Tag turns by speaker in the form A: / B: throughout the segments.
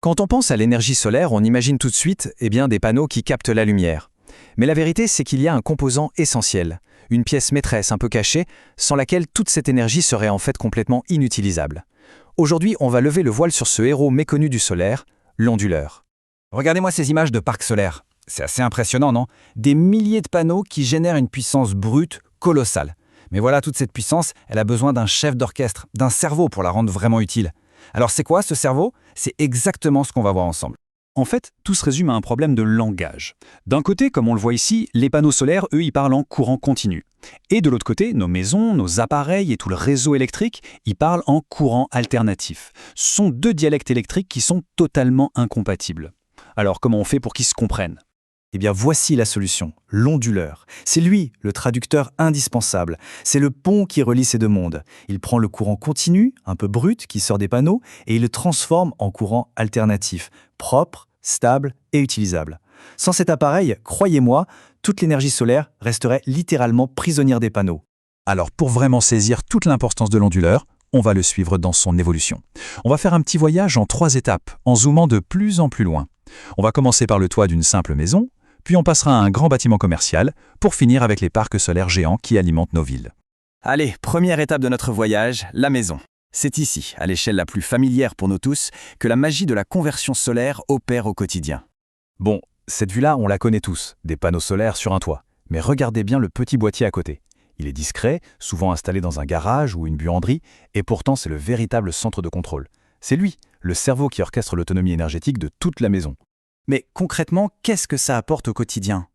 A: Quand on pense à l'énergie solaire, on imagine tout de suite des panneaux qui captent la lumière. Mais la vérité, c'est qu'il y a un composant essentiel, une pièce maîtresse un peu cachée, sans laquelle toute cette énergie serait en fait complètement inutilisable. Aujourd'hui, on va lever le voile sur ce héros méconnu du solaire, l'onduleur.
B: Regardez-moi ces images de parcs solaires. C'est assez impressionnant, non? Des milliers de panneaux qui génèrent une puissance brute colossale. Mais voilà, toute cette puissance, elle a besoin d'un chef d'orchestre, d'un cerveau pour la rendre vraiment utile. Alors c'est quoi ce cerveau? C'est exactement ce qu'on va voir ensemble.
C: En fait, tout se résume à un problème de langage. D'un côté, comme on le voit ici, les panneaux solaires, eux, ils parlent en courant continu. Et de l'autre côté, nos maisons, nos appareils et tout le réseau électrique, ils parlent en courant alternatif. Ce sont deux dialectes électriques qui sont totalement incompatibles. Alors comment on fait pour qu'ils se comprennent?
D: Eh bien, voici la solution, l'onduleur. C'est lui, le traducteur indispensable. C'est le pont qui relie ces deux mondes. Il prend le courant continu, un peu brut, qui sort des panneaux, et il le transforme en courant alternatif, propre, stable et utilisable. Sans cet appareil, croyez-moi, toute l'énergie solaire resterait littéralement prisonnière des panneaux.
C: Alors pour vraiment saisir toute l'importance de l'onduleur, on va le suivre dans son évolution. On va faire un petit voyage en 3 étapes, en zoomant de plus en plus loin. On va commencer par le toit d'une simple maison, puis on passera à un grand bâtiment commercial, pour finir avec les parcs solaires géants qui alimentent nos villes.
A: Allez, première étape de notre voyage, la maison. C'est ici, à l'échelle la plus familière pour nous tous, que la magie de la conversion solaire opère au quotidien.
D: Bon, cette vue-là, on la connaît tous, des panneaux solaires sur un toit. Mais regardez bien le petit boîtier à côté. Il est discret, souvent installé dans un garage ou une buanderie, et pourtant c'est le véritable centre de contrôle. C'est lui, le cerveau qui orchestre l'autonomie énergétique de toute la maison.
A: Mais concrètement, qu'est-ce que ça apporte au quotidien?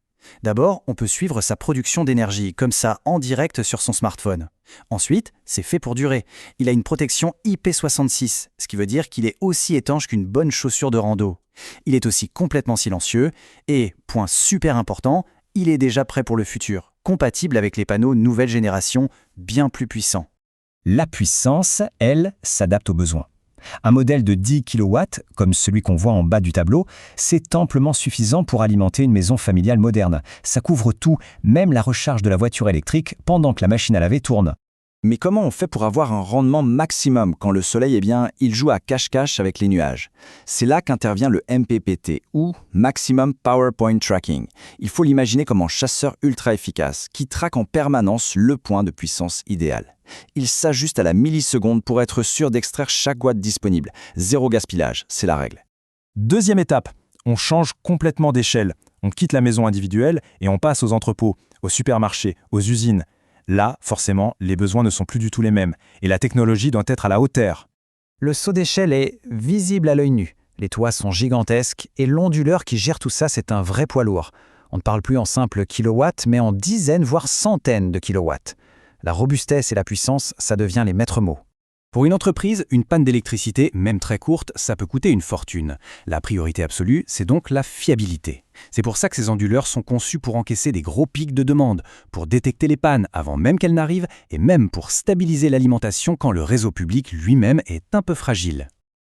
A: D'abord, on peut suivre sa production d'énergie, comme ça, en direct sur son smartphone. Ensuite, c'est fait pour durer. Il a une protection IP66, ce qui veut dire qu'il est aussi étanche qu'une bonne chaussure de rando. Il est aussi complètement silencieux et, point super important, il est déjà prêt pour le futur, compatible avec les panneaux nouvelle génération bien plus puissants.
B: La puissance, elle, s'adapte aux besoins. Un modèle de 10 kW, comme celui qu'on voit en bas du tableau, c'est amplement suffisant pour alimenter une maison familiale moderne. Ça couvre tout, même la recharge de la voiture électrique pendant que la machine à laver tourne.
A: Mais comment on fait pour avoir un rendement maximum quand le soleil, il joue à cache-cache avec les nuages? C'est là qu'intervient le MPPT, ou Maximum Power Point Tracking. Il faut l'imaginer comme un chasseur ultra efficace, qui traque en permanence le point de puissance idéal. Il s'ajuste à la milliseconde pour être sûr d'extraire chaque watt disponible. Zéro gaspillage, c'est la règle.
D: Deuxième étape, on change complètement d'échelle. On quitte la maison individuelle et on passe aux entrepôts, aux supermarchés, aux usines. Là, forcément, les besoins ne sont plus du tout les mêmes et la technologie doit être à la hauteur.
A: Le saut d'échelle est visible à l'œil nu. Les toits sont gigantesques et l'onduleur qui gère tout ça, c'est un vrai poids lourd. On ne parle plus en simples kilowatts, mais en dizaines, voire centaines de kilowatts. La robustesse et la puissance, ça devient les maîtres mots.
C: Pour une entreprise, une panne d'électricité, même très courte, ça peut coûter une fortune. La priorité absolue, c'est donc la fiabilité. C'est pour ça que ces onduleurs sont conçus pour encaisser des gros pics de demande, pour détecter les pannes avant même qu'elles n'arrivent, et même pour stabiliser l'alimentation quand le réseau public lui-même est un peu fragile.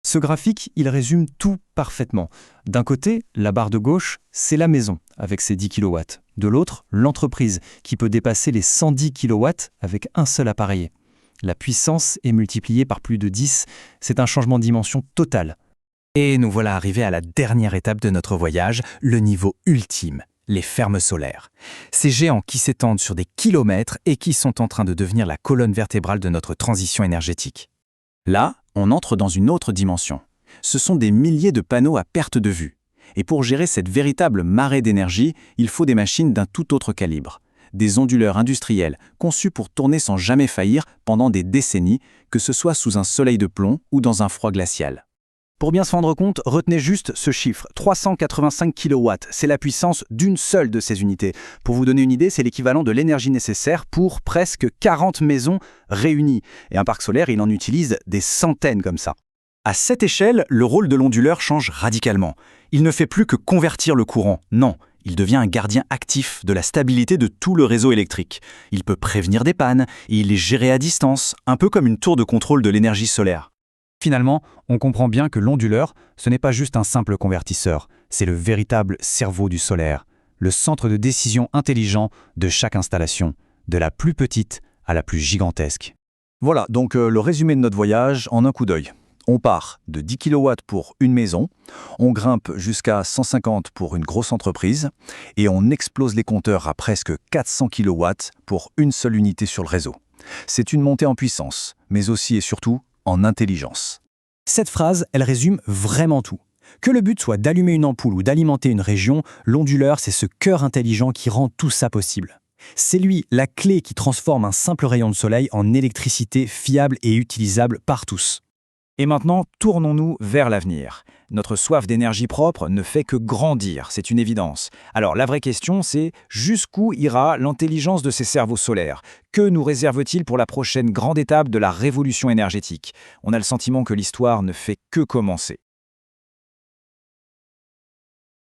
D: Ce graphique, il résume tout parfaitement. D'un côté, la barre de gauche, c'est la maison, avec ses 10 kW. De l'autre, l'entreprise, qui peut dépasser les 110 kW avec un seul appareil. La puissance est multipliée par plus de 10, c'est un changement de dimension total.
A: Et nous voilà arrivés à la dernière étape de notre voyage, le niveau ultime, les fermes solaires. Ces géants qui s'étendent sur des kilomètres et qui sont en train de devenir la colonne vertébrale de notre transition énergétique. Là, on entre dans une autre dimension. Ce sont des milliers de panneaux à perte de vue. Et pour gérer cette véritable marée d'énergie, il faut des machines d'un tout autre calibre. Des onduleurs industriels conçus pour tourner sans jamais faillir pendant des décennies, que ce soit sous un soleil de plomb ou dans un froid glacial. Pour bien se rendre compte, retenez juste ce chiffre, 385 kW, c'est la puissance d'une seule de ces unités. Pour vous donner une idée, c'est l'équivalent de l'énergie nécessaire pour presque 40 maisons réunies. Et un parc solaire, il en utilise des centaines comme ça. À cette échelle, le rôle de l'onduleur change radicalement. Il ne fait plus que convertir le courant, non. Il devient un gardien actif de la stabilité de tout le réseau électrique. Il peut prévenir des pannes et il est géré à distance, un peu comme une tour de contrôle de l'énergie solaire.
D: Finalement, on comprend bien que l'onduleur, ce n'est pas juste un simple convertisseur, c'est le véritable cerveau du solaire, le centre de décision intelligent de chaque installation, de la plus petite à la plus gigantesque. Voilà donc le résumé de notre voyage en un coup d'œil.
E: On part de 10 kW pour une maison, on grimpe jusqu'à 150 pour une grosse entreprise et on explose les compteurs à presque 400 kW pour une seule unité sur le réseau. C'est une montée en puissance, mais aussi et surtout en intelligence.
D: Cette phrase, elle résume vraiment tout. Que le but soit d'allumer une ampoule ou d'alimenter une région, l'onduleur, c'est ce cœur intelligent qui rend tout ça possible. C'est lui, la clé qui transforme un simple rayon de soleil en électricité fiable et utilisable par tous.
B: Et maintenant, tournons-nous vers l'avenir. Notre soif d'énergie propre ne fait que grandir, c'est une évidence. Alors la vraie question, c'est jusqu'où ira l'intelligence de ces cerveaux solaires? Que nous réserve-t-il pour la prochaine grande étape de la révolution énergétique? On a le sentiment que l'histoire ne fait que commencer.